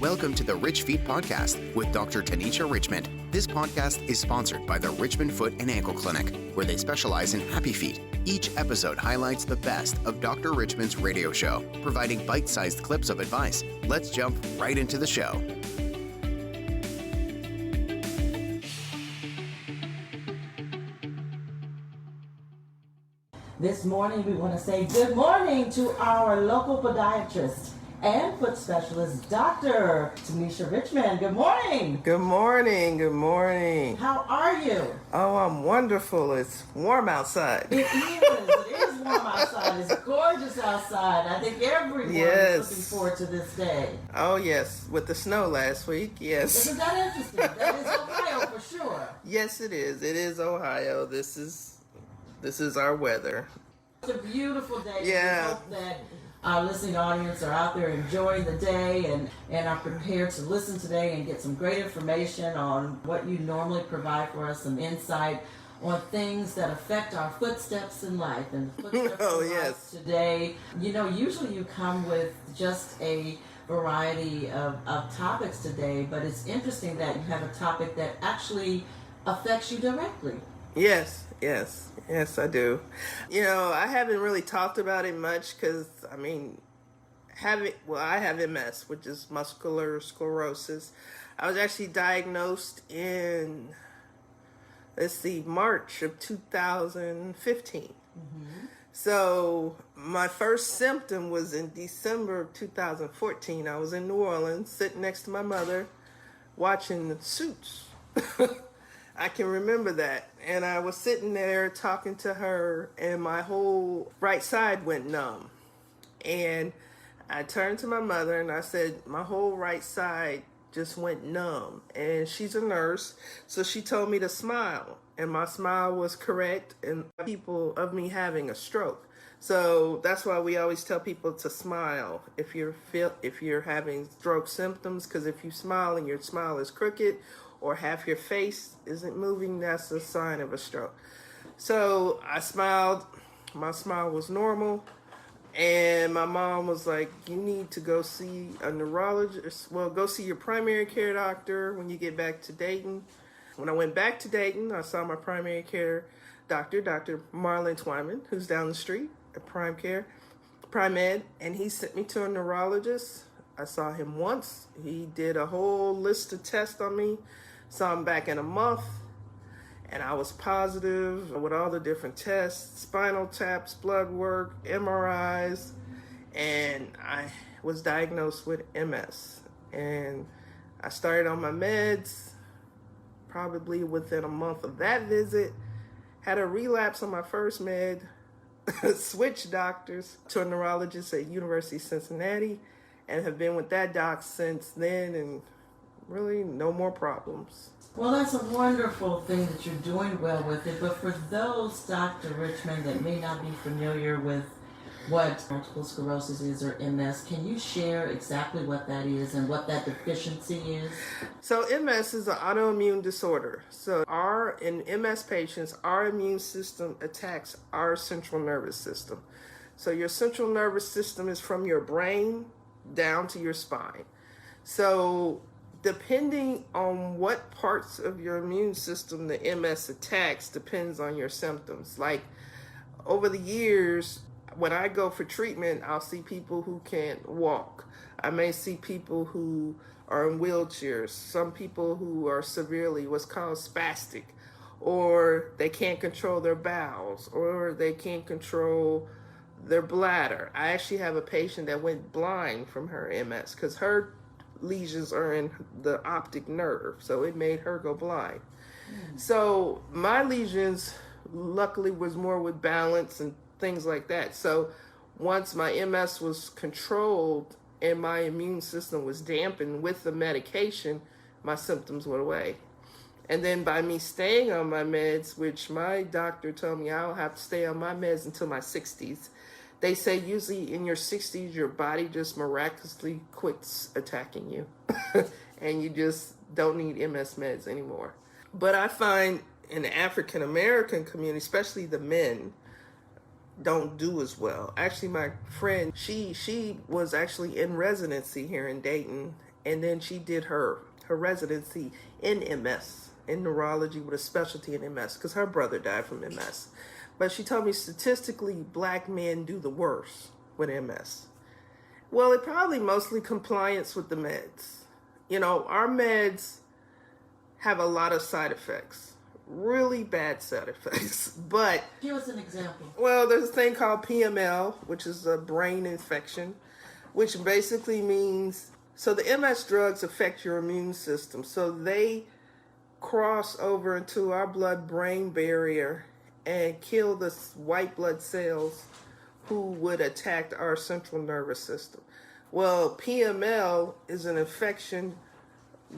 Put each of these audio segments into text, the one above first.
Welcome to the Rich Feet Podcast with Dr. Tanisha Richmond. This podcast is sponsored by the Richmond Foot and Ankle Clinic, where they specialize in happy feet. Each episode highlights the best of Dr. Richmond's radio show, providing bite-sized clips of advice. Let's jump right into the show. This morning, we want to say good morning to our local podiatrist and foot specialist, Dr. Tanisha Richmond. Good morning. Good morning. Good morning. How are you? Oh, I'm wonderful. It's warm outside. It is warm outside. It's gorgeous outside. I think everyone is looking forward to this day. Oh, yes. With the snow last week, yes. Isn't that interesting? That is Ohio for sure. Yes, it is. It is Ohio. This is our weather. It's a beautiful day. Yeah. We hope that our listening audience are out there enjoying the day and are prepared to listen today and get some great information on what you normally provide for us, some insight on things that affect our footsteps in life and footsteps in life today. You know, usually you come with just a variety of topics today, but it's interesting that you have a topic that actually affects you directly. Yes, I do. You know, I haven't really talked about it much because, I have MS, which is muscular sclerosis. I was actually diagnosed in, March of 2015. Mm-hmm. So my first symptom was in December of 2014. I was in New Orleans, sitting next to my mother, watching Suits. I can remember that. And I was sitting there talking to her, and my whole right side went numb. And I turned to my mother and I said, my whole right side just went numb. And she's a nurse, so she told me to smile. And my smile was correct, and people of me having a stroke. So that's why we always tell people to smile if you're having stroke symptoms, because if you smile and your smile is crooked, or half your face isn't moving, that's a sign of a stroke. So I smiled, my smile was normal, and my mom was like, you need to go see a neurologist. Well, go see your primary care doctor when you get back to Dayton. When I went back to Dayton, I saw my primary care doctor, Dr. Marlon Twyman, who's down the street at Prime Ed, and he sent me to a neurologist. I saw him once. He did a whole list of tests on me. Saw him back in a month, and I was positive with all the different tests, spinal taps, blood work, MRIs, and I was diagnosed with MS. And I started on my meds probably within a month of that visit, had a relapse on my first med, switched doctors to a neurologist at University of Cincinnati, and have been with that doc since then, and really no more problems. Well, that's a wonderful thing that you're doing well with it, but for those, Dr. Richmond, that may not be familiar with what multiple sclerosis is or MS, can you share exactly what that is and what that deficiency is? So MS is an autoimmune disorder. So in MS patients, our immune system attacks our central nervous system. So your central nervous system is from your brain down to your spine. So depending on what parts of your immune system the MS attacks depends on your symptoms. Like over the years, when I go for treatment, I'll see people who can't walk. I may see people who are in wheelchairs, some people who are severely what's called spastic, or they can't control their bowels, or they can't control their bladder. I actually have a patient that went blind from her MS because her lesions are in the optic nerve, so it made her go blind. So my lesions luckily was more with balance and things like that. So once my MS was controlled and my immune system was dampened with the medication, my symptoms went away. And then by me staying on my meds, which my doctor told me I'll have to stay on my meds until my 60s, they say usually in your 60s, your body just miraculously quits attacking you and you just don't need MS meds anymore. But I find in the African American community, especially the men, don't do as well. Actually, my friend, she was actually in residency here in Dayton, and then she did her residency in MS, in neurology with a specialty in MS, because her brother died from MS. But she told me statistically, black men do the worst with MS. Well, it probably mostly compliance with the meds. You know, our meds have a lot of side effects, really bad side effects. But give us an example. Well, there's a thing called PML, which is a brain infection, which basically means, so the MS drugs affect your immune system. So they cross over into our blood-brain barrier and kill the white blood cells who would attack our central nervous system. Well, PML is an infection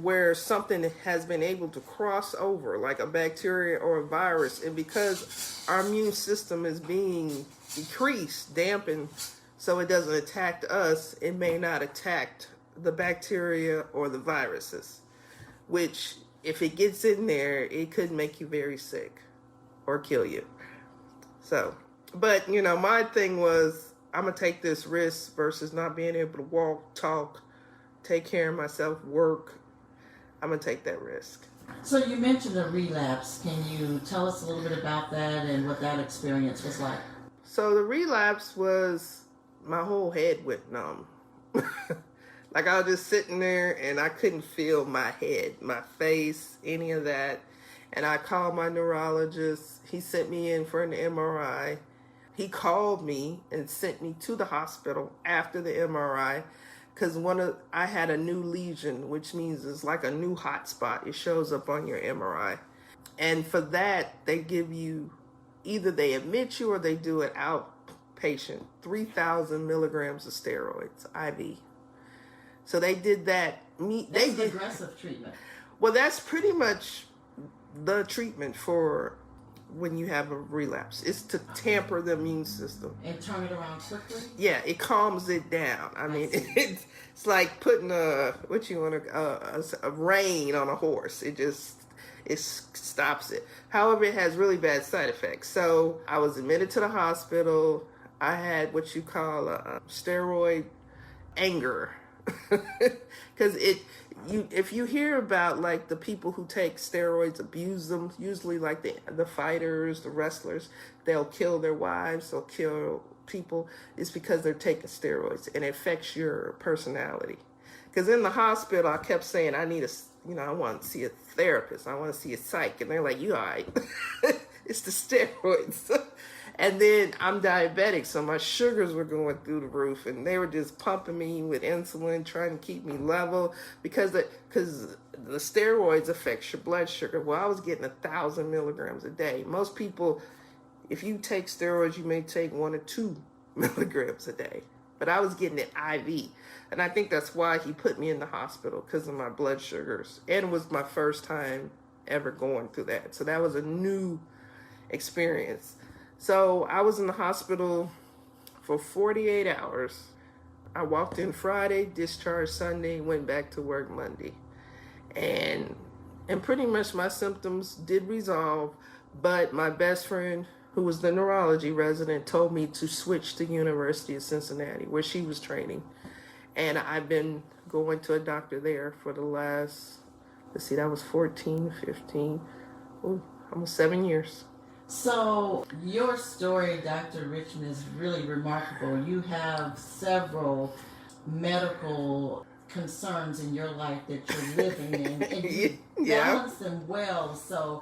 where something has been able to cross over, like a bacteria or a virus, and because our immune system is being decreased, dampened, so it doesn't attack us, it may not attack the bacteria or the viruses, which if it gets in there, it could make you very sick or kill you. So, but you know, my thing was, I'm going to take this risk versus not being able to walk, talk, take care of myself, work. I'm going to take that risk. So you mentioned a relapse. Can you tell us a little bit about that and what that experience was like? So the relapse was, my whole head went numb. Like I was just sitting there and I couldn't feel my head, my face, any of that. And I called my neurologist. He sent me in for an MRI. He called me and sent me to the hospital after the MRI because I had a new lesion, which means it's like a new hot spot. It shows up on your MRI. And for that, they give you, either they admit you or they do it outpatient, 3,000 milligrams of steroids, IV. So they did that. That's aggressive treatment. Well, that's pretty much the treatment for when you have a relapse. It's to tamper the immune system. And turn it around quickly? Yeah, it calms it down. I mean, it's like putting a rein on a horse. It stops it. However, it has really bad side effects. So I was admitted to the hospital. I had what you call a steroid anger. Because if you hear about like the people who take steroids, abuse them, usually like the fighters, the wrestlers, they'll kill their wives, they'll kill people, it's because they're taking steroids and it affects your personality. Because in the hospital, I kept saying, I want to see a therapist, I want to see a psych, and they're like, you all right? It's the steroids. And then I'm diabetic, so my sugars were going through the roof, and they were just pumping me with insulin, trying to keep me level, because the steroids affect your blood sugar. Well, I was getting 1,000 milligrams a day. Most people, if you take steroids, you may take 1 or 2 milligrams a day. But I was getting it IV. And I think that's why he put me in the hospital, because of my blood sugars. And it was my first time ever going through that. So that was a new experience. So I was in the hospital for 48 hours. I walked in Friday, discharged Sunday, went back to work Monday. And pretty much my symptoms did resolve, but my best friend, who was the neurology resident, told me to switch to University of Cincinnati, where she was training. And I've been going to a doctor there for the last, that was 14, 15, almost 7 years. So your story, Dr. Richmond, is really remarkable. You have several medical concerns in your life that you're living in, and you balance them well. So,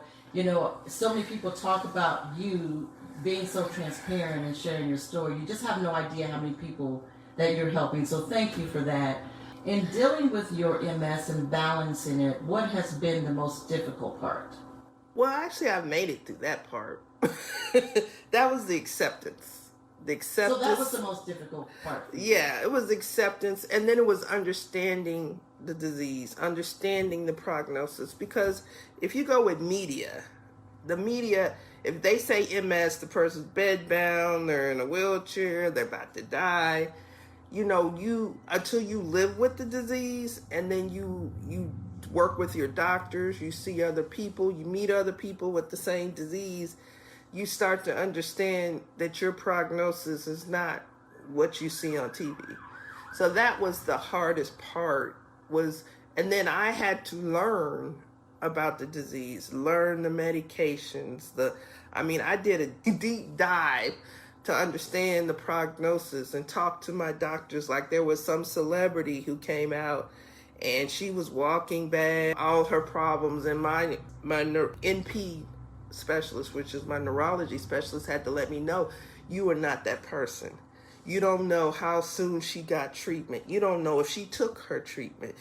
so many people talk about you being so transparent and sharing your story. You just have no idea how many people that you're helping. So thank you for that. In dealing with your MS and balancing it, what has been the most difficult part? Well, actually, I've made it through that part. That was the acceptance. So that was the most difficult part. Yeah, it was acceptance. And then it was understanding the disease, understanding the prognosis. Because if you go with the media, if they say MS, the person's bedbound, they're in a wheelchair, they're about to die, until you live with the disease, and then you work with your doctors, you see other people, you meet other people with the same disease, you start to understand that your prognosis is not what you see on TV. So that was the hardest part was, and then I had to learn about the disease, learn the medications, I did a deep dive to understand the prognosis and talk to my doctors like there was some celebrity who came out and she was walking bad, all her problems, and my NP specialist, which is my neurology specialist, had to let me know, you are not that person. You don't know how soon she got treatment. You don't know if she took her treatment.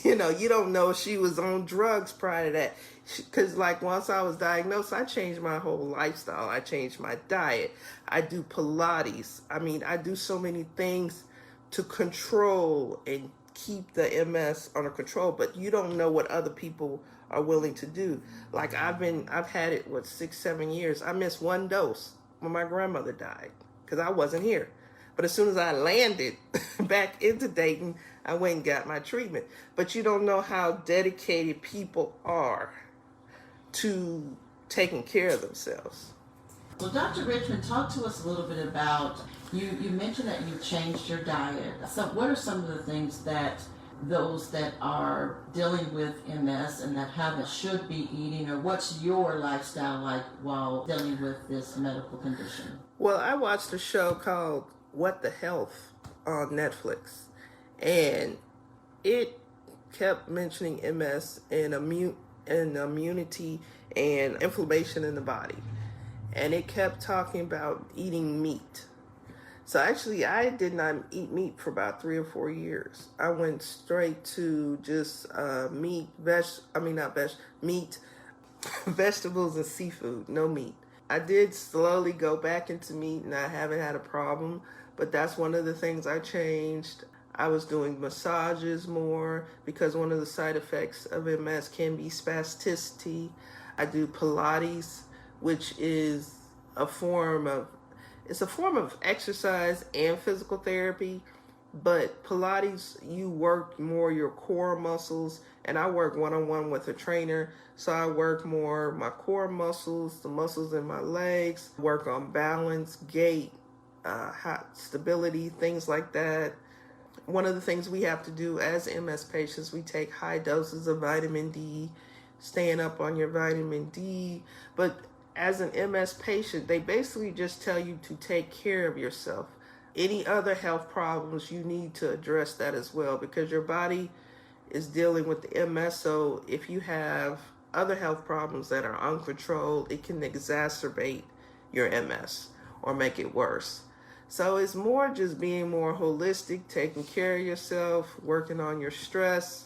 You don't know if she was on drugs prior to that. Because like once I was diagnosed, I changed my whole lifestyle. I changed my diet. I do Pilates. I do so many things to control and keep the MS under control, but you don't know what other people are willing to do. Like I've had it, 6-7 years. I missed one dose when my grandmother died because I wasn't here. But as soon as I landed back into Dayton, I went and got my treatment. But you don't know how dedicated people are to taking care of themselves. Well, Dr. Richmond, talk to us a little bit about, you mentioned that you changed your diet. So what are some of the things that those that are dealing with MS and that should be eating, or what's your lifestyle like while dealing with this medical condition? Well, I watched a show called What the Health on Netflix, and it kept mentioning MS and immunity and inflammation in the body. And it kept talking about eating meat. So actually, I did not eat meat for about 3 or 4 years. I went straight to just meat, vegetables and seafood, no meat. I did slowly go back into meat and I haven't had a problem, but that's one of the things I changed. I was doing massages more because one of the side effects of MS can be spasticity. I do Pilates, which is a form of exercise and physical therapy, but Pilates, you work more your core muscles, and I work one-on-one with a trainer, so I work more my core muscles, the muscles in my legs, work on balance, gait, stability, things like that. One of the things we have to do as MS patients, we take high doses of vitamin D, staying up on your vitamin D, but as an MS patient, they basically just tell you to take care of yourself. Any other health problems, you need to address that as well because your body is dealing with the MS. So if you have other health problems that are uncontrolled, it can exacerbate your MS or make it worse. So it's more just being more holistic, taking care of yourself, working on your stress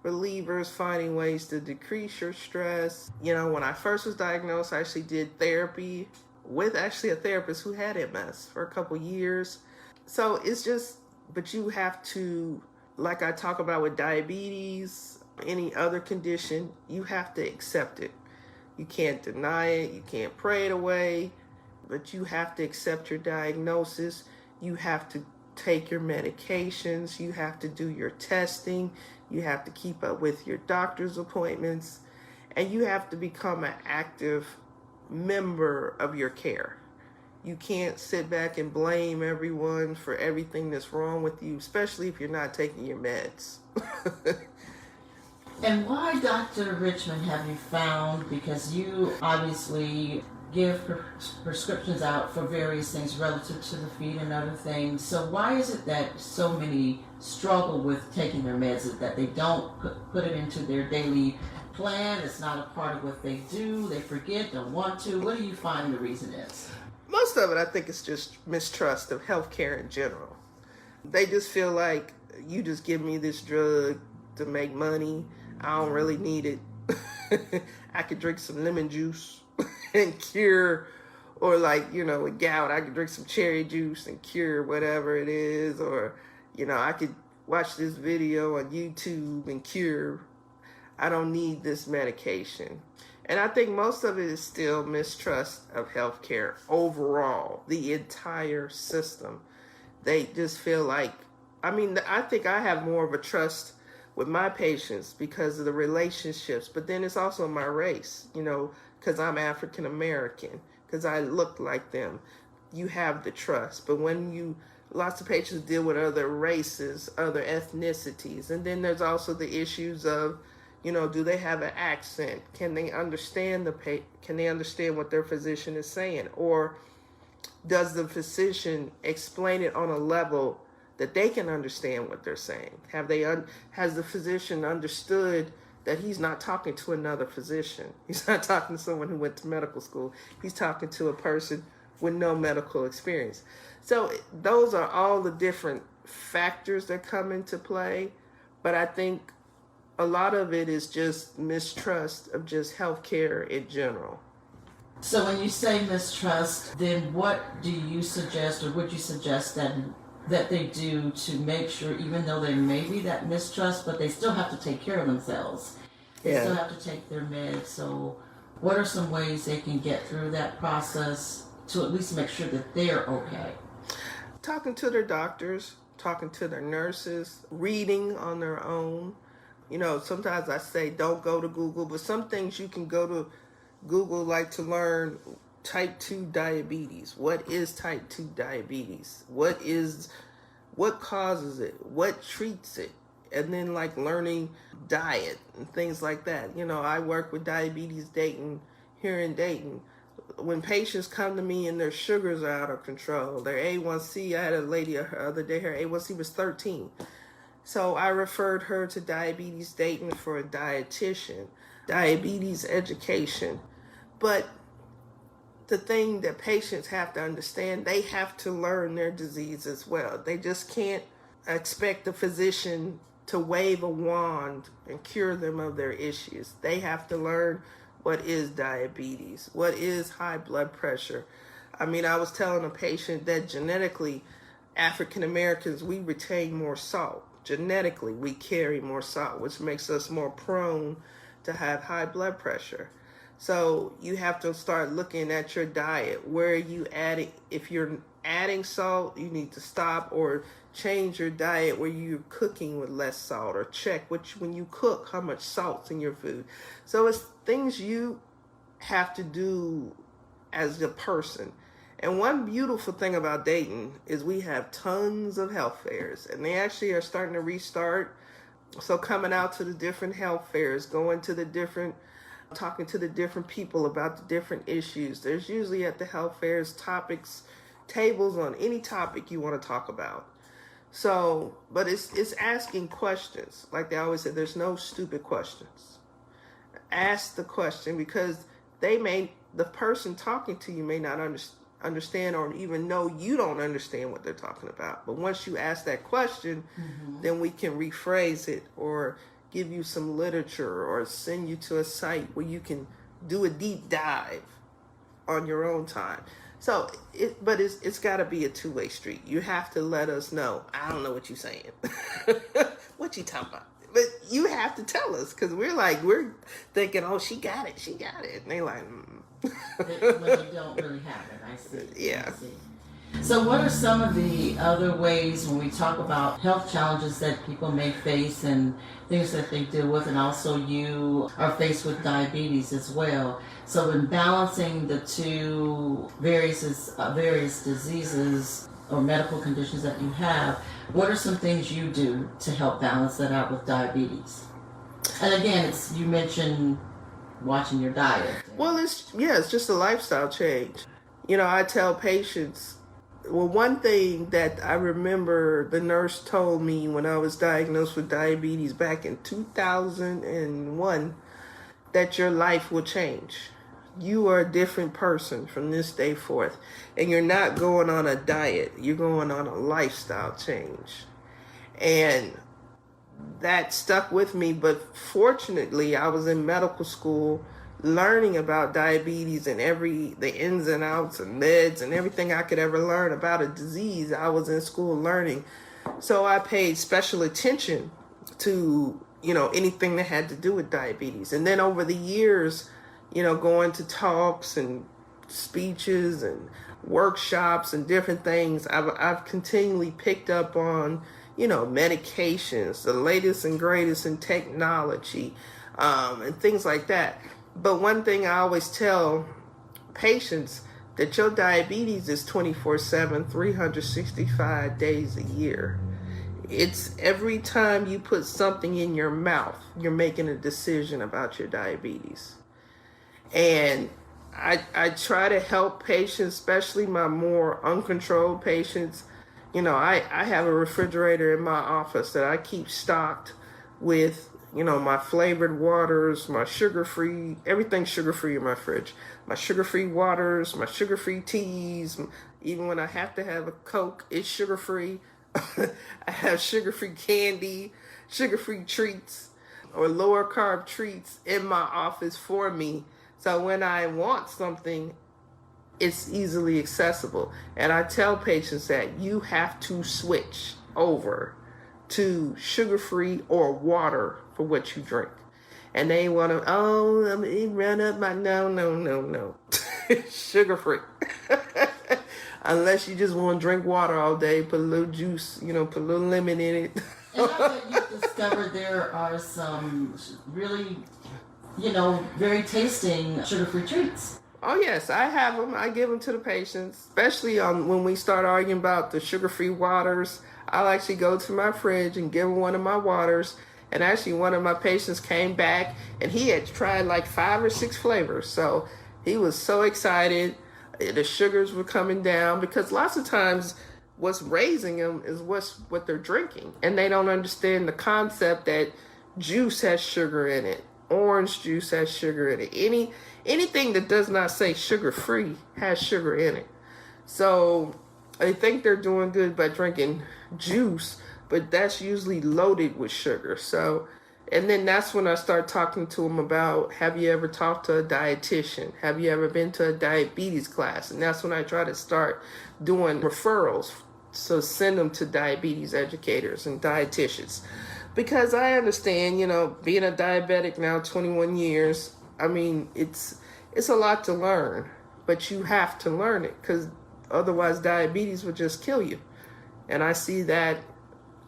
relievers, finding ways to decrease your stress. When I first was diagnosed, I actually did therapy with a therapist who had MS for a couple years. So it's just, but you have to, like I talk about with diabetes, any other condition, you have to accept it. You can't deny it, you can't pray it away, but you have to accept your diagnosis. You have to take your medications, you have to do your testing, you have to keep up with your doctor's appointments, and you have to become an active member of your care. You can't sit back and blame everyone for everything that's wrong with you, especially if you're not taking your meds. And why, Dr. Richmond, have you found, because you obviously give prescriptions out for various things relative to the feet and other things. So why is it that so many struggle with taking their meds, that they don't put it into their daily plan? It's not a part of what they do. They forget, don't want to. What do you find the reason is? Most of it, I think, is just mistrust of healthcare in general. They just feel like, you just give me this drug to make money. I don't really need it. I could drink some lemon juice and cure, or with gout, I could drink some cherry juice and cure whatever it is, or, I could watch this video on YouTube and cure. I don't need this medication. And I think most of it is still mistrust of healthcare overall, the entire system. They just feel like, I think I have more of a trust with my patients because of the relationships, but then it's also my race, because I'm African American, because I look like them. You have the trust. But when you lots of patients deal with other races, other ethnicities. And then there's also the issues of, do they have an accent? Can they understand can they understand what their physician is saying? Or does the physician explain it on a level that they can understand what they're saying? Has the physician understood that he's not talking to another physician? He's not talking to someone who went to medical school. He's talking to a person with no medical experience. So those are all the different factors that come into play. But I think a lot of it is just mistrust of just healthcare in general. So when you say mistrust, then what do you suggest, or would you suggest that they do to make sure, even though there may be that mistrust, but they still have to take care of themselves? They still have to take their meds. So what are some ways they can get through that process to at least make sure that they're okay? Talking to their doctors, talking to their nurses, reading on their own. Sometimes I say don't go to Google, but some things you can go to Google, like to learn type 2 diabetes. What is type 2 diabetes? What causes it? What treats it? And then like learning diet and things like that. I work with Diabetes Dayton here in Dayton. When patients come to me and their sugars are out of control, their A1C, I had a lady the other day, her A1C was 13. So I referred her to Diabetes Dayton for a dietitian, diabetes education. But the thing that patients have to understand, they have to learn their disease as well. They just can't expect the physician to wave a wand and cure them of their issues. They have to learn what is diabetes, what is high blood pressure. I was telling a patient that genetically, African Americans, we retain more salt. Genetically, we carry more salt, which makes us more prone to have high blood pressure. So you have to start looking at your diet. Where are you adding? If you're adding salt, you need to stop or change your diet where you're cooking with less salt, or check when you cook how much salt's in your food. So it's things you have to do as a person. And one beautiful thing about Dayton is we have tons of health fairs, and they actually are starting to restart. So coming out to the different health fairs, talking to the different people about the different issues. There's usually at the health fairs tables on any topic you want to talk about. So, but it's asking questions. Like they always say, there's no stupid questions. Ask the question, because the person talking to you may not understand or even know you don't understand what they're talking about. But once you ask that question, then we can rephrase it or give you some literature or send you to a site where you can do a deep dive on your own time. So, it's got to be a two-way street. You have to let us know. I don't know what you're saying. What you talking about? But you have to tell us, because we're thinking, oh, she got it. And they like, When you don't really have it, I see. Yeah. I see. So what are some of the other ways when we talk about health challenges that people may face and things that they deal with, and also you are faced with diabetes as well? So in balancing the two various diseases or medical conditions that you have, what are some things you do to help balance that out with diabetes? And again, you mentioned watching your diet. Well, it's just a lifestyle change. I tell patients, one thing that I remember the nurse told me when I was diagnosed with diabetes back in 2001, that your life will change. You are a different person from this day forth. And you're not going on a diet. You're going on a lifestyle change. And that stuck with me. But fortunately, I was in medical school learning about diabetes and the ins and outs and meds and everything I could ever learn about a disease. I was in school learning. So I paid special attention to, anything that had to do with diabetes. And then over the years, going to talks and speeches and workshops and different things, I've continually picked up on, medications, the latest and greatest in technology, and things like that. But one thing I always tell patients, that your diabetes is 24/7, 365 days a year. It's every time you put something in your mouth, you're making a decision about your diabetes. And I try to help patients, especially my more uncontrolled patients. I have a refrigerator in my office that I keep stocked with, my flavored waters, my sugar-free, everything sugar-free in my fridge. My sugar-free waters, my sugar-free teas. Even when I have to have a Coke, it's sugar-free. I have sugar-free candy, sugar-free treats, or lower carb treats in my office for me. So when I want something, it's easily accessible. And I tell patients that you have to switch over to sugar-free or water for what you drink. And they want to, let me run up my, no. Sugar-free. Unless you just want to drink water all day, put a little juice, put a little lemon in it. And I bet you've discovered there are some really, very tasting sugar-free treats. Oh, yes, I have them. I give them to the patients, especially when we start arguing about the sugar-free waters. I'll actually go to my fridge and give them one of my waters. And actually, one of my patients came back, and he had tried like 5 or 6 flavors. So he was so excited. The sugars were coming down, because lots of times what's raising them is what they're drinking. And they don't understand the concept that juice has sugar in it. Orange juice has sugar in it. Anything that does not say sugar-free has sugar in it. So they think they're doing good by drinking juice, but that's usually loaded with sugar. So, and then that's when I start talking to them about, have you ever talked to a dietitian? Have you ever been to a diabetes class? And that's when I try to start doing referrals. So send them to diabetes educators and dietitians. Because I understand, being a diabetic now 21 years, it's a lot to learn, but you have to learn it, because otherwise diabetes would just kill you. And I see that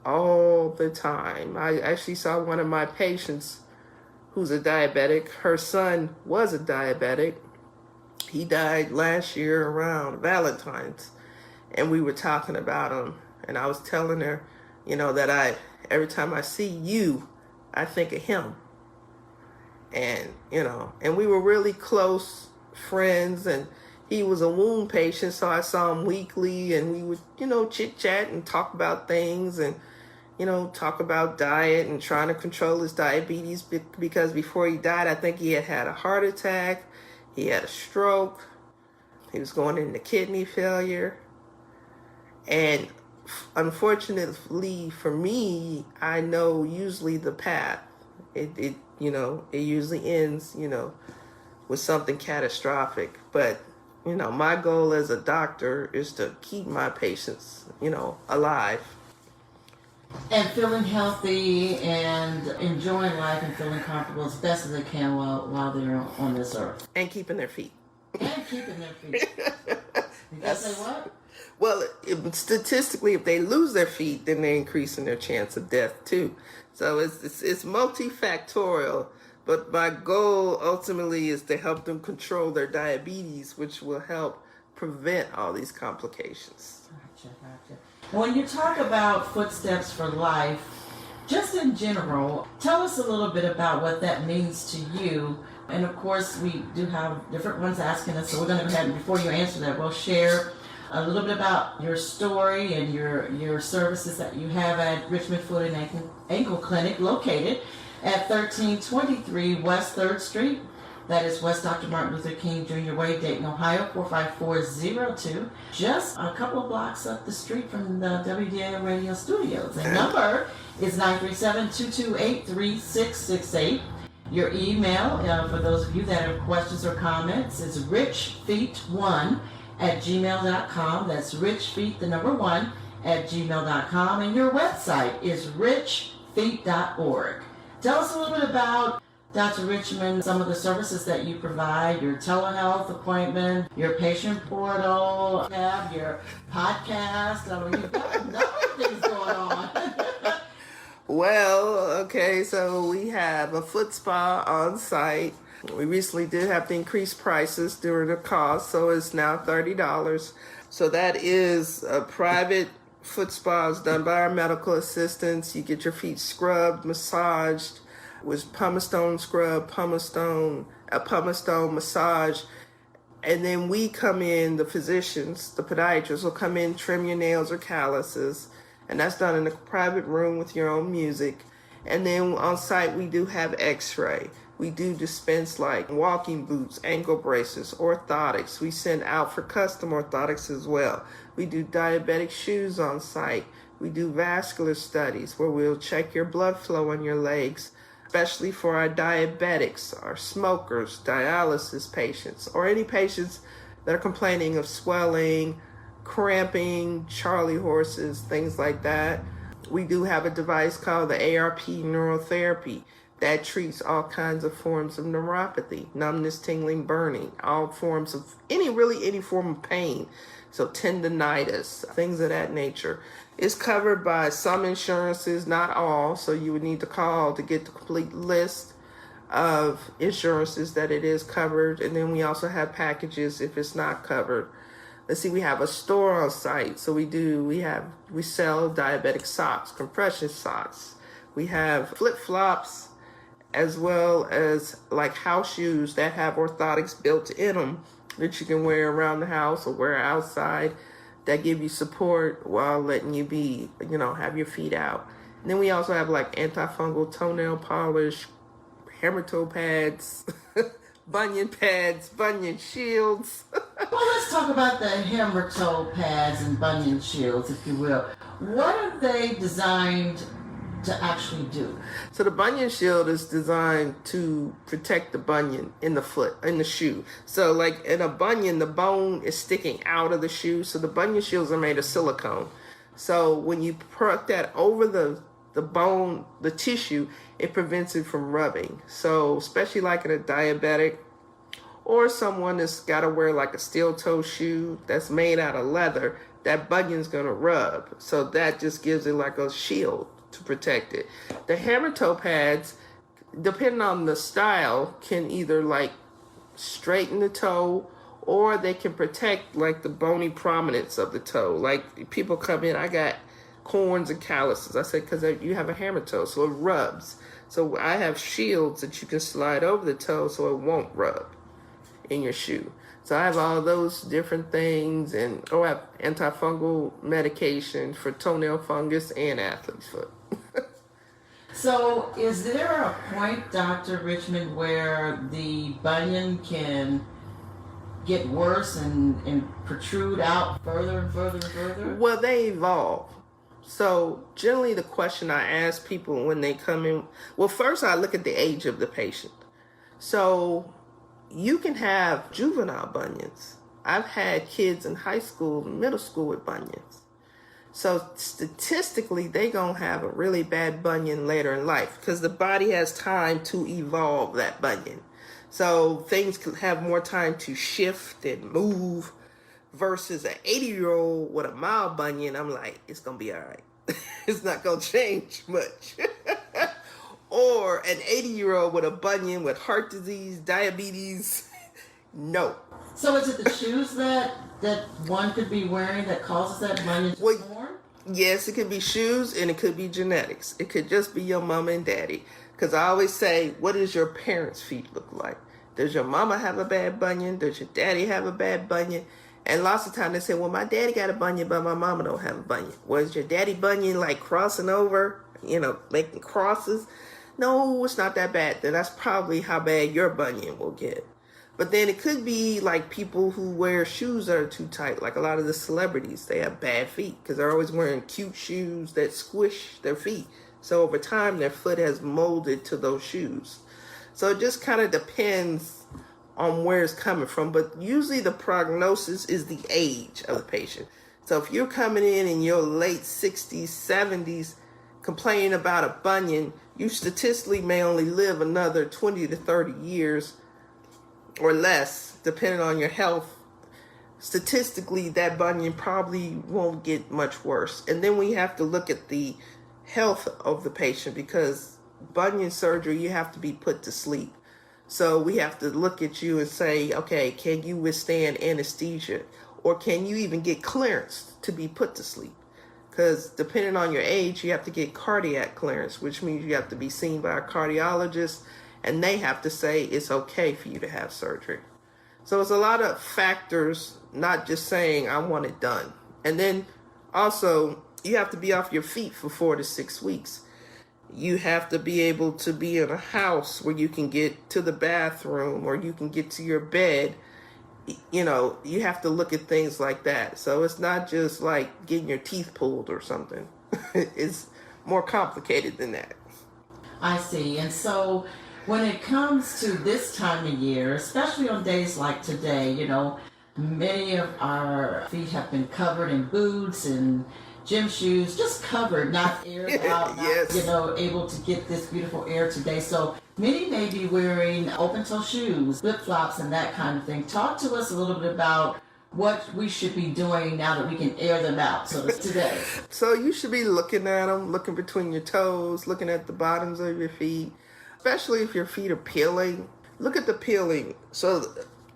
all the time. I actually saw one of my patients who's a diabetic. Her son was a diabetic. He died last year around Valentine's, and we were talking about him, and I was telling her, that every time I see you, I think of him. And, and we were really close friends, and he was a wound patient, so I saw him weekly, and we would, chit-chat and talk about things, and, talk about diet and trying to control his diabetes, because before he died, I think he had a heart attack, he had a stroke, he was going into kidney failure, and unfortunately for me, I know usually the path. It usually ends, with something catastrophic. But, my goal as a doctor is to keep my patients, alive. And feeling healthy and enjoying life and feeling comfortable as best as they can while they're on this earth. And keeping their feet. And keeping their feet. You gotta say what? Well, statistically, if they lose their feet, then they're increasing their chance of death too. So it's multifactorial. But my goal ultimately is to help them control their diabetes, which will help prevent all these complications. Gotcha. When you talk about footsteps for life, just in general, tell us a little bit about what that means to you. And of course, we do have different ones asking us, so we're going to go ahead and before you answer that, we'll share a little bit about your story and your services that you have at Richmond Foot and Ankle Clinic, located at 1323 West 3rd Street. That is West Dr. Martin Luther King Jr. Way, Dayton, Ohio, 45402. Just a couple of blocks up the street from the WDAO radio studios. The number is 937-228-3668. Your email, for those of you that have questions or comments, is richfeet1@gmail.com. That's richfeet1@gmail.com. And your website is richfeet.org. Tell us a little bit about Dr. Richmond, some of the services that you provide, your telehealth appointment, your patient portal, your podcast. You've got a number of things going on. Well, okay, so we have a foot spa on site. We recently did have to increase prices during the cost, so it's now $30. So that is a private foot spa. It's done by our medical assistants. You get your feet scrubbed, massaged with pumice stone scrub, a pumice stone massage. And then we come in, the physicians, the podiatrists will come in, trim your nails or calluses. And that's done in a private room with your own music. And then on site, we do have x-ray. We do dispense like walking boots, ankle braces, orthotics. We send out for custom orthotics as well. We do diabetic shoes on site. We do vascular studies where we'll check your blood flow on your legs, especially for our diabetics, our smokers, dialysis patients, or any patients that are complaining of swelling, cramping, Charlie horses, things like that. We do have a device called the ARP neurotherapy that treats all kinds of forms of neuropathy, numbness, tingling, burning, all forms of any form of pain. So tendinitis, things of that nature. It's covered by some insurances, not all. So you would need to call to get the complete list of insurances that it is covered. And then we also have packages if it's not covered. Let's see, we have a store on site. So we sell diabetic socks, compression socks. We have flip-flops as well as like house shoes that have orthotics built in them that you can wear around the house or wear outside that give you support while letting you have your feet out. And then we also have like antifungal toenail polish, hammer toe pads, bunion pads, bunion shields. Well, let's talk about the hammer toe pads and bunion shields, if you will. What are they designed to actually do? So the bunion shield is designed to protect the bunion in the foot, in the shoe. So like in a bunion, the bone is sticking out of the shoe. So the bunion shields are made of silicone. So when you put that over the bone, the tissue, it prevents it from rubbing. So especially like in a diabetic or someone that's got to wear like a steel toe shoe that's made out of leather, that bunion's going to rub. So that just gives it like a shield to protect it. The hammer toe pads, depending on the style, can either like straighten the toe or they can protect like the bony prominence of the toe. Like people come in, I got corns and calluses. I said, because you have a hammer toe, so it rubs. So I have shields that you can slide over the toe so it won't rub in your shoe. So I have all those different things, and I have antifungal medication for toenail fungus and athlete's foot. So is there a point, Dr. Richmond, where the bunion can get worse and protrude out further and further and further? Well, they evolve. So generally the question I ask people when they come in, well, first I look at the age of the patient. So you can have juvenile bunions. I've had kids in high school, middle school with bunions. So statistically, they gonna have a really bad bunion later in life because the body has time to evolve that bunion. So things can have more time to shift and move versus an 80-year-old with a mild bunion. I'm like, it's gonna be all right. It's not gonna change much. Or an 80-year-old with a bunion with heart disease, diabetes. No. So is it the shoes that one could be wearing that causes that bunion to form? Yes, it could be shoes and it could be genetics. It could just be your mama and daddy. Because I always say, what does your parents' feet look like? Does your mama have a bad bunion? Does your daddy have a bad bunion? And lots of times they say, well, my daddy got a bunion, but my mama don't have a bunion. Was your daddy bunion like crossing over, making crosses? No, it's not that bad. Then that's probably how bad your bunion will get. But then it could be like people who wear shoes that are too tight. Like a lot of the celebrities, they have bad feet because they're always wearing cute shoes that squish their feet. So over time, their foot has molded to those shoes. So it just kind of depends on where it's coming from. But usually the prognosis is the age of the patient. So if you're coming in your late 60s, 70s, complaining about a bunion, you statistically may only live another 20 to 30 years or less, depending on your health. Statistically, that bunion probably won't get much worse. And then we have to look at the health of the patient, because bunion surgery, you have to be put to sleep. So we have to look at you and say, okay, can you withstand anesthesia? Or can you even get clearance to be put to sleep? Because depending on your age, you have to get cardiac clearance, which means you have to be seen by a cardiologist, and they have to say it's okay for you to have surgery. So it's a lot of factors, not just saying I want it done. And then also, you have to be off your feet for 4 to 6 weeks. You have to be able to be in a house where you can get to the bathroom or you can get to your bed. You know, you have to look at things like that. So it's not just like getting your teeth pulled or something. It's more complicated than that. I see. And so when it comes to this time of year, especially on days like today, you know, many of our feet have been covered in boots and gym shoes, just covered, not aired out, not, yes. you know, able to get this beautiful air today. So many may be wearing open-toe shoes, flip-flops, and that kind of thing. Talk to us a little bit about what we should be doing now that we can air them out, so today. So you should be looking at them, looking between your toes, looking at the bottoms of your feet, especially if your feet are peeling. Look at the peeling. So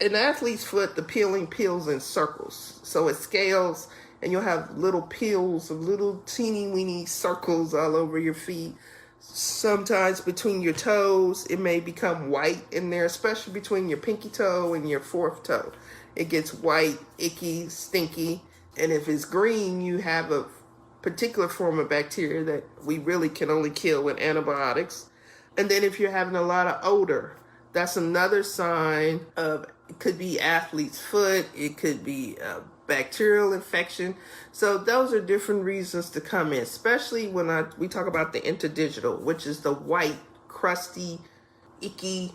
in the athlete's foot, the peeling peels in circles. So it scales, and you'll have little peels of little teeny weeny circles all over your feet. Sometimes between your toes, it may become white in there, especially between your pinky toe and your fourth toe. It gets white, icky, stinky. And if it's green, you have a particular form of bacteria that we really can only kill with antibiotics. And then if you're having a lot of odor, that's another sign of, it could be athlete's foot, it could be a bacterial infection. So those are different reasons to come in, especially when we talk about the interdigital, which is the white, crusty, icky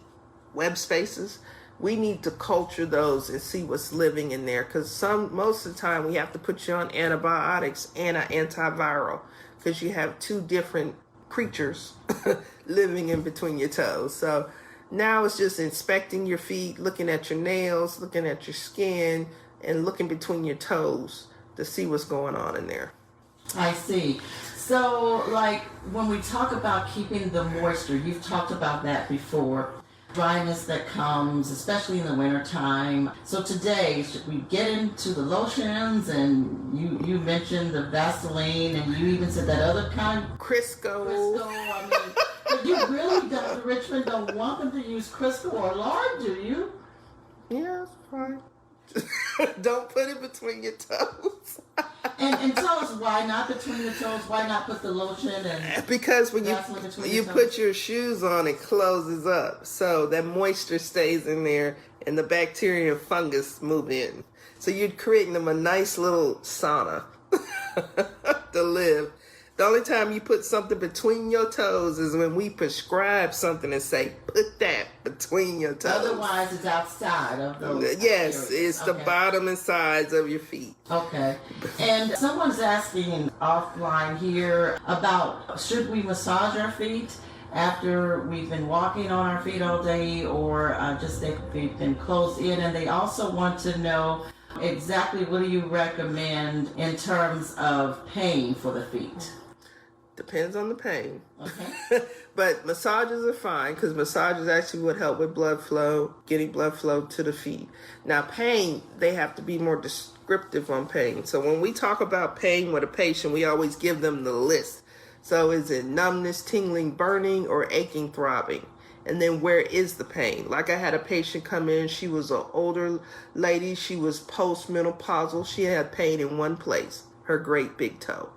web spaces. We need to culture those and see what's living in there, because most of the time we have to put you on antibiotics and an antiviral, because you have two different creatures living in between your toes. So now it's just inspecting your feet, looking at your nails, looking at your skin, and looking between your toes to see what's going on in there. I see. So, like, when we talk about keeping the moisture, you've talked about that before, dryness that comes, especially in the wintertime. So today, should we get into the lotions? And you mentioned the Vaseline, and you even said that other kind. Crisco. I mean, but you really, Dr. Richmond, don't want them to use Crisco or lard, do you? Yeah, it's fine. Don't put it between your toes. and tell us why not between the toes. Why not put the lotion and because when you put put your shoes on, it closes up, so that moisture stays in there, and the bacteria and fungus move in. So you're creating them a nice little sauna to live. The only time you put something between your toes is when we prescribe something and say, put that between your toes. Otherwise, it's outside of those. Yes, areas. it's the bottom and sides of your feet. Okay. And someone's asking offline here about, should we massage our feet after we've been walking on our feet all day, or just if we've been closed in? And they also want to know exactly what do you recommend in terms of pain for the feet? Depends on the pain. Okay. But massages are fine, because massages actually would help with blood flow, getting blood flow to the feet. Now pain, they have to be more descriptive on pain. So when we talk about pain with a patient, we always give them the list. So is it numbness, tingling, burning, or aching, throbbing? And then where is the pain? Like I had a patient come in, she was an older lady, she was postmenopausal, she had pain in one place, her great big toe.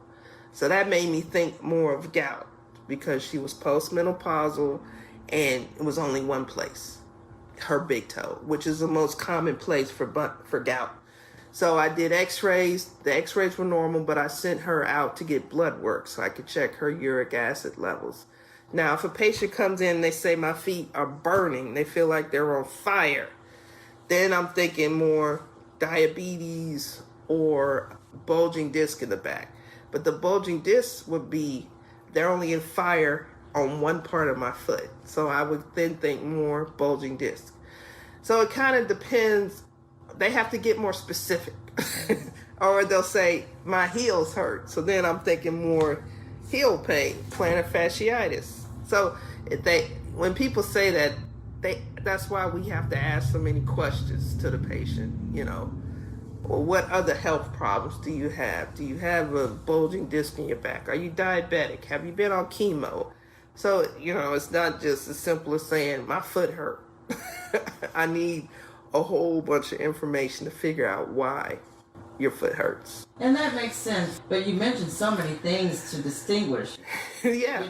So that made me think more of gout, because she was postmenopausal and it was only one place, her big toe, which is the most common place for gout. So I did x-rays. The x-rays were normal, but I sent her out to get blood work so I could check her uric acid levels. Now, if a patient comes in and they say my feet are burning, they feel like they're on fire, then I'm thinking more diabetes or bulging disc in the back. But the bulging disc would be, they're only in fire on one part of my foot. So I would then think more bulging disc. So it kind of depends. They have to get more specific. Or they'll say, my heels hurt. So then I'm thinking more heel pain, plantar fasciitis. So when people say that, that's why we have to ask so many questions to the patient, Or what other health problems do you have? Do you have a bulging disc in your back? Are you diabetic? Have you been on chemo? So, it's not just as simple as saying, my foot hurt. I need a whole bunch of information to figure out why your foot hurts. And that makes sense. But you mentioned so many things to distinguish. Yeah.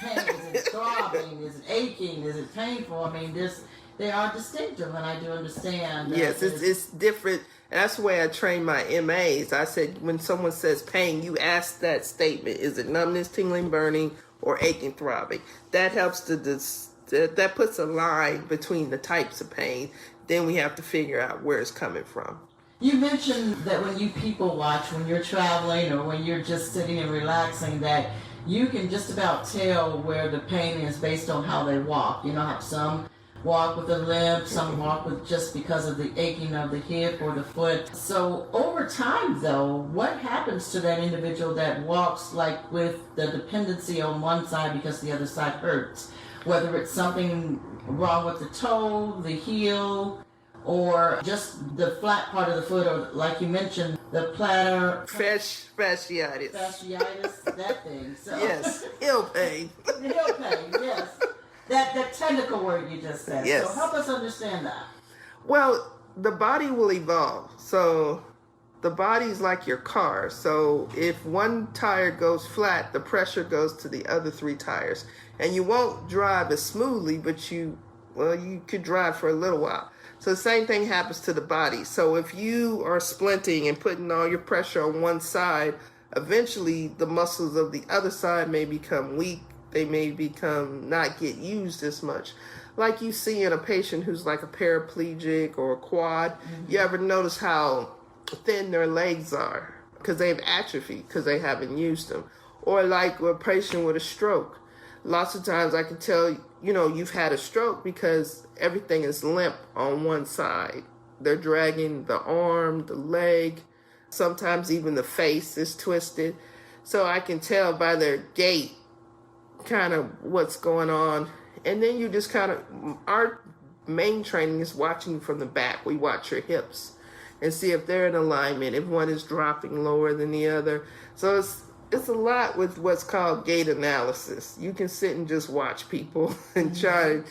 Pain, is it throbbing? Is it aching? Is it painful? I mean, they are distinctive, and I do understand. Yes, it's different. And that's the way I train my MAs. I said, when someone says pain, you ask that statement. Is it numbness, tingling, burning, or aching, throbbing? That helps that puts a line between the types of pain. Then we have to figure out where it's coming from. You mentioned that when you people watch, when you're traveling or when you're just sitting and relaxing, that you can just about tell where the pain is based on how they walk. How some walk with a limp, some walk with just because of the aching of the hip or the foot. So over time, though, what happens to that individual that walks like with the dependency on one side because the other side hurts? Whether it's something wrong with the toe, the heel, or just the flat part of the foot, or like you mentioned, the plantar fasciitis. Fasciitis, that thing. So. Yes, heel pain. Heel pain, yes. That technical word you just said. Yes. So help us understand that. Well, the body will evolve. So the body's like your car. So if one tire goes flat, the pressure goes to the other 3 tires. And you won't drive as smoothly, but you could drive for a little while. So the same thing happens to the body. So if you are splinting and putting all your pressure on one side, eventually the muscles of the other side may become weak. They may not get used as much. Like you see in a patient who's like a paraplegic or a quad. Mm-hmm. You ever notice how thin their legs are? Because they've atrophied, because they haven't used them. Or like a patient with a stroke. Lots of times I can tell, you've had a stroke because everything is limp on one side. They're dragging the arm, the leg, sometimes even the face is twisted. So I can tell by their gait kind of what's going on. And then you just our main training is watching from the back. We watch your hips and see if they're in alignment, if one is dropping lower than the other. So it's a lot with what's called gait analysis. You can sit and just watch people and try and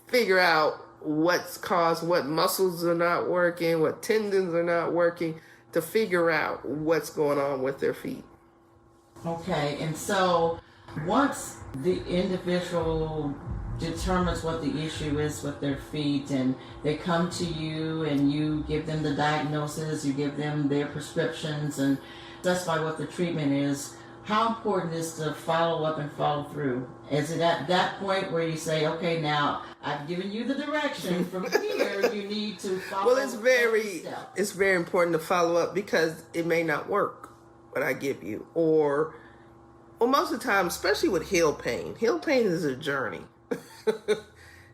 figure out what's caused, what muscles are not working, what tendons are not working, to figure out what's going on with their feet. Okay, and so once the individual determines what the issue is with their feet and they come to you and you give them the diagnosis, you give them their prescriptions and specify what the treatment is, how important is to follow up and follow through? Is it at that point where you say, okay, now I've given you the direction, from here you need to follow? Well, it's very important to follow up, because it may not work what I give you, or most of the time, especially with heel pain is a journey.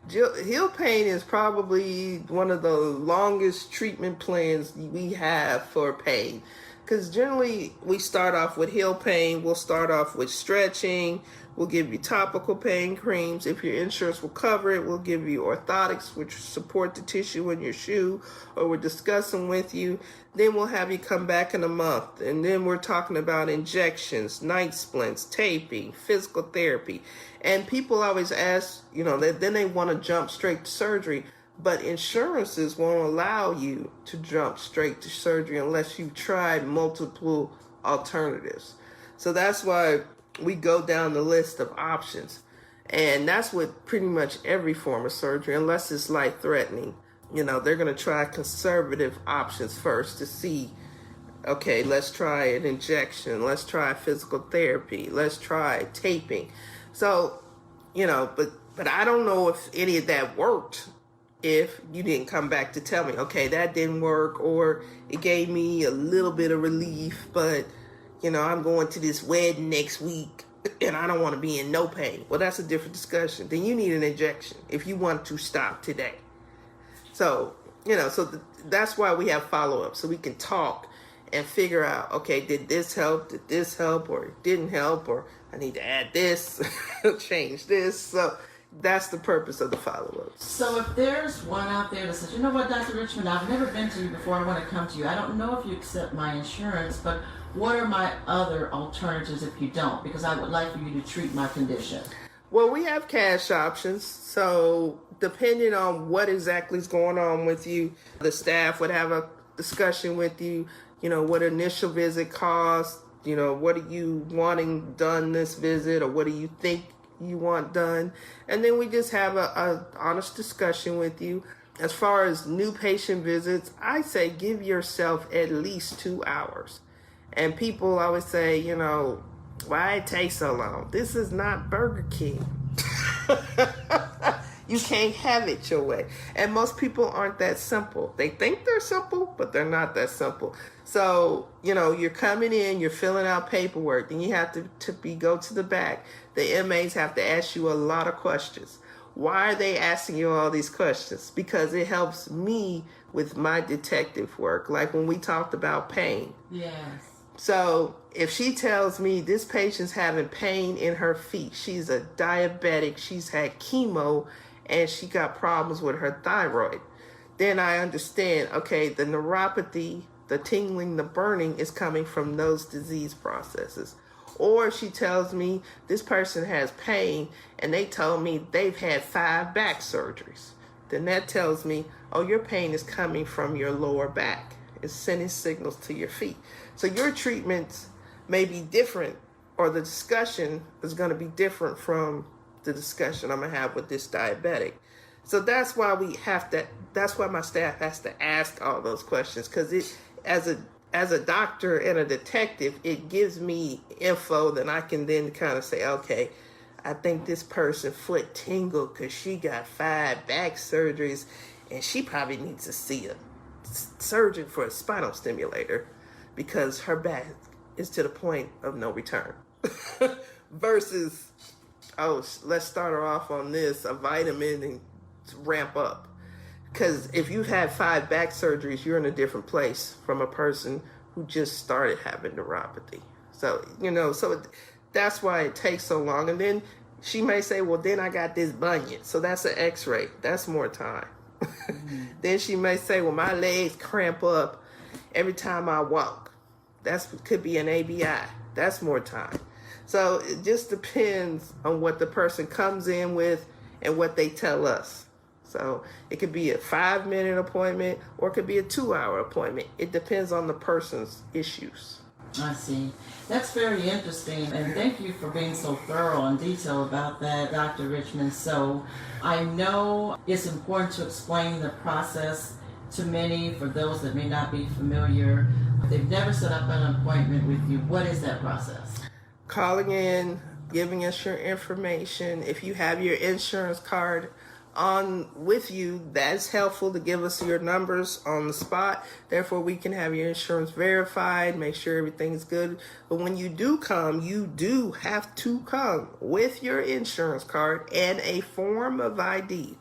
Heel pain is probably one of the longest treatment plans we have for pain. Because generally, we start off with heel pain. We'll start off with stretching. We'll give you topical pain creams. If your insurance will cover it, we'll give you orthotics, which support the tissue in your shoe, or we're discussing with you. Then we'll have you come back in a month. And then we're talking about injections, night splints, taping, physical therapy. And people always ask, then they want to jump straight to surgery. But insurances won't allow you to jump straight to surgery unless you've tried multiple alternatives. So that's why we go down the list of options. And that's with pretty much every form of surgery, unless it's life-threatening. They're going to try conservative options first to see, okay, let's try an injection. Let's try physical therapy. Let's try taping. So, but I don't know if any of that worked. If you didn't come back to tell me, okay, that didn't work, or it gave me a little bit of relief, but, I'm going to this wedding next week and I don't want to be in no pain. Well, that's a different discussion. Then you need an injection if you want to stop today. So, that's why we have follow-up, so we can talk and figure out, okay, did this help, or it didn't help, or I need to add this, change this. So that's the purpose of the follow-up. So if there's one out there that says, you know what, Dr. Richmond, I've never been to you before, I want to come to you. I don't know if you accept my insurance, but what are my other alternatives if you don't? Because I would like for you to treat my condition. Well, we have cash options. So depending on what exactly is going on with you, the staff would have a discussion with you, what initial visit costs, what are you wanting done this visit, or what do you think you want done, and then we just have a honest discussion with you. As far as new patient visits, I say give yourself at least 2 hours. And people always say, why it takes so long? This is not Burger King. You can't have it your way. And most people aren't that simple. They think they're simple, but they're not that simple. So, you're coming in, you're filling out paperwork, then you have to go to the back. The MAs have to ask you a lot of questions. Why are they asking you all these questions? Because it helps me with my detective work, like when we talked about pain. Yes. So if she tells me this patient's having pain in her feet, she's a diabetic, she's had chemo, and she got problems with her thyroid, then I understand, okay, the neuropathy, the tingling, the burning is coming from those disease processes. Or if she tells me this person has pain and they told me they've had 5 back surgeries, then that tells me, oh, your pain is coming from your lower back. It's sending signals to your feet. So your treatments may be different, or the discussion is going to be different from the discussion I'm going to have with this diabetic. So that's why that's why my staff has to ask all those questions, because it, as a doctor and a detective, it gives me info that I can then kind of say, okay, I think this person foot tingled because she got 5 back surgeries and she probably needs to see a surgeon for a spinal stimulator because her back is to the point of no return. Versus, oh, let's start her off on a vitamin and ramp up. Because if you've had 5 back surgeries, you're in a different place from a person who just started having neuropathy. So, that's why it takes so long. And then she may say, well, then I got this bunion. So that's an x-ray. That's more time. Mm-hmm. Then she may say, well, my legs cramp up every time I walk. That could be an ABI. That's more time. So it just depends on what the person comes in with and what they tell us. So it could be a 5-minute appointment or it could be a 2-hour appointment. It depends on the person's issues. I see. That's very interesting, and thank you for being so thorough and detailed about that, Dr. Richmond. So I know it's important to explain the process to many, for those that may not be familiar. They've never set up an appointment with you. What is that process? Calling in, giving us your information. If you have your insurance card on with you, that's helpful to give us your numbers on the spot. Therefore, we can have your insurance verified, make sure everything's good. But when you do come, you do have to come with your insurance card and a form of ID.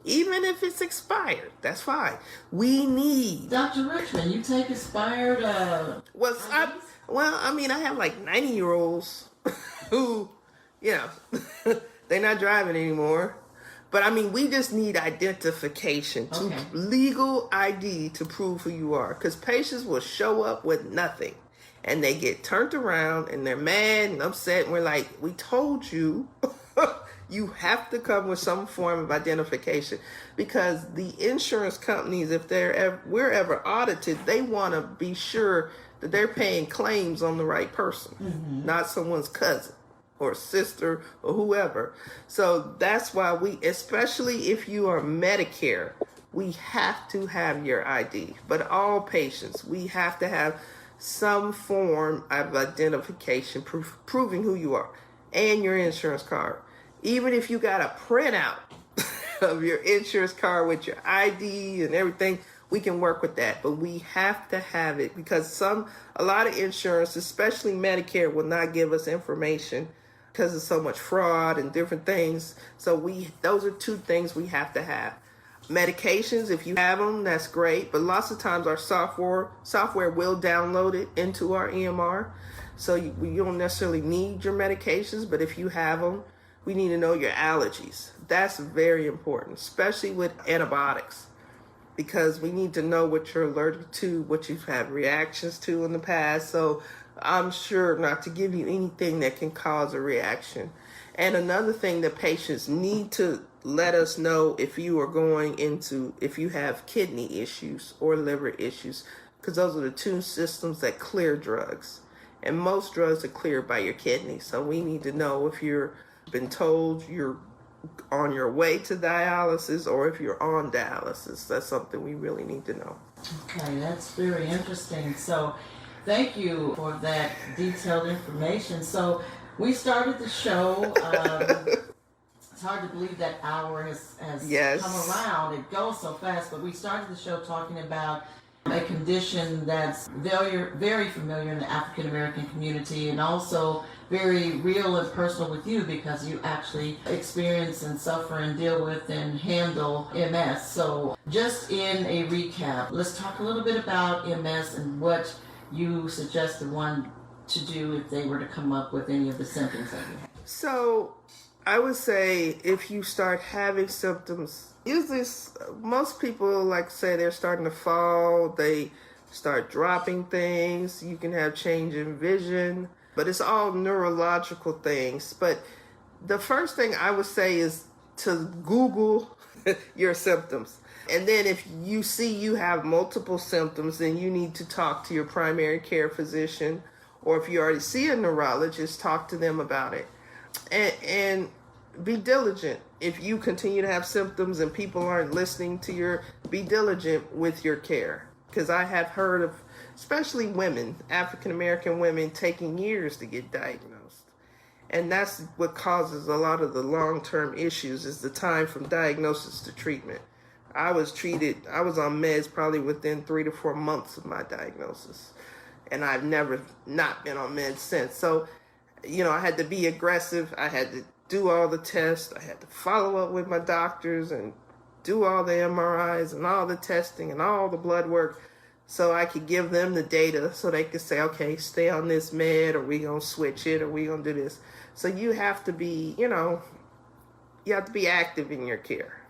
Even if it's expired, that's fine. We need... Dr. Richmond, you take expired... I have like 90-year-olds who, they're not driving anymore. But we just need identification, legal ID to prove who you are. Because patients will show up with nothing and they get turned around and they're mad and upset. And we're like, we told you, you have to come with some form of identification, because the insurance companies, if we're ever audited, they want to be sure that they're paying claims on the right person, not someone's cousin or sister or whoever. So that's why especially if you are Medicare, we have to have your ID. But all patients, we have to have some form of identification proving who you are, and your insurance card. Even if you got a printout of your insurance card with your ID and everything, we can work with that. But we have to have it, because a lot of insurance, especially Medicare, will not give us information because of so much fraud and different things. So those are 2 things we have to have. Medications, if you have them, that's great. But lots of times our software will download it into our EMR. So you don't necessarily need your medications, but if you have them, we need to know your allergies. That's very important, especially with antibiotics, because we need to know what you're allergic to, what you've had reactions to in the past. So I'm sure not to give you anything that can cause a reaction. And another thing that patients need to let us know if you have kidney issues or liver issues, because those are the two systems that clear drugs. And most drugs are cleared by your kidney. So we need to know if you're been told you're on your way to dialysis or if you're on dialysis. That's something we really need to know. Okay, that's very interesting. So thank you for that detailed information. So we started the show. It's hard to believe that hour has Yes. come around. It goes so fast, but we started the show talking about a condition that's very familiar in the African American community, and also very real and personal with you because you actually experience and suffer and deal with and handle MS. So just in a recap, let's talk a little bit about MS and what you suggest the one to do if they were to come up with any of the symptoms that you have. So I would say if you start having symptoms, usually most people, like say, they're starting to fall, they start dropping things, you can have change in vision, but it's all neurological things. But the first thing I would say is to Google your symptoms. And then if you see you have multiple symptoms, then you need to talk to your primary care physician, or if you already see a neurologist, talk to them about it. And be diligent. If you continue to have symptoms and people aren't listening to be diligent with your care. Because I have heard of, especially women, African American women, taking years to get diagnosed. And that's what causes a lot of the long-term issues, is the time from diagnosis to treatment. I was on meds probably within 3 to 4 months of my diagnosis. And I've never not been on meds since. So, I had to be aggressive. I had to do all the tests. I had to follow up with my doctors and do all the MRIs and all the testing and all the blood work so I could give them the data so they could say, okay, stay on this med, or we going to switch it, or we going to do this. So you have to be, you have to be active in your care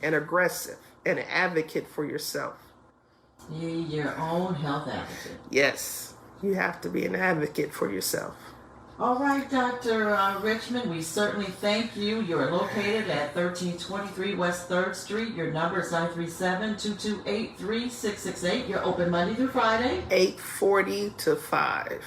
and aggressive and an advocate for yourself. You're your own health advocate. Yes, you have to be an advocate for yourself. All right, Dr. Richmond, we certainly thank you. You're located at 1323 West 3rd Street. Your number is 937-228-3668. You're open Monday through Friday. 8:40 to 5.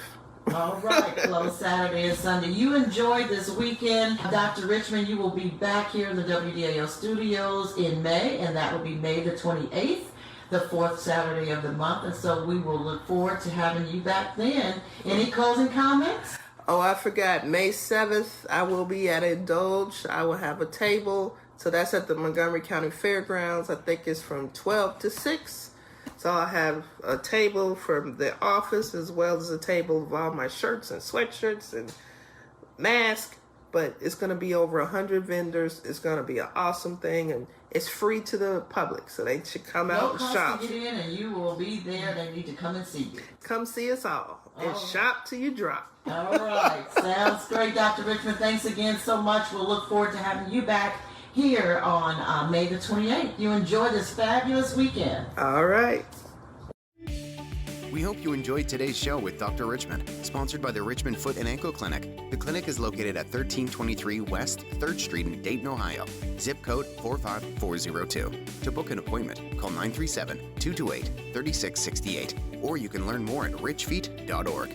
All right, closed Saturday and Sunday. You enjoyed this weekend. Dr. Richmond, you will be back here in the WDAO studios in May, and that will be May the 28th. The 4th Saturday of the month. And so we will look forward to having you back then. Any closing comments? Oh, I forgot. May 7th, I will be at Indulge. I will have a table. So that's at the Montgomery County Fairgrounds. I think it's from 12 to 6. So I'll have a table from the office as well as a table of all my shirts and sweatshirts and masks. But it's going to be over 100 vendors. It's going to be an awesome thing. And it's free to the public. So they should come out and shop. No cost to get in, and you will be there. They need to come and see you. Come see us all. And shop till you drop. All right. Sounds great, Dr. Richmond. Thanks again so much. We'll look forward to having you back here on May the 28th. You enjoy this fabulous weekend. All right. We hope you enjoyed today's show with Dr. Richmond, sponsored by the Richmond Foot and Ankle Clinic. The clinic is located at 1323 West 3rd Street in Dayton, Ohio. Zip code 45402. To book an appointment, call 937-228-3668, or you can learn more at richfeet.org.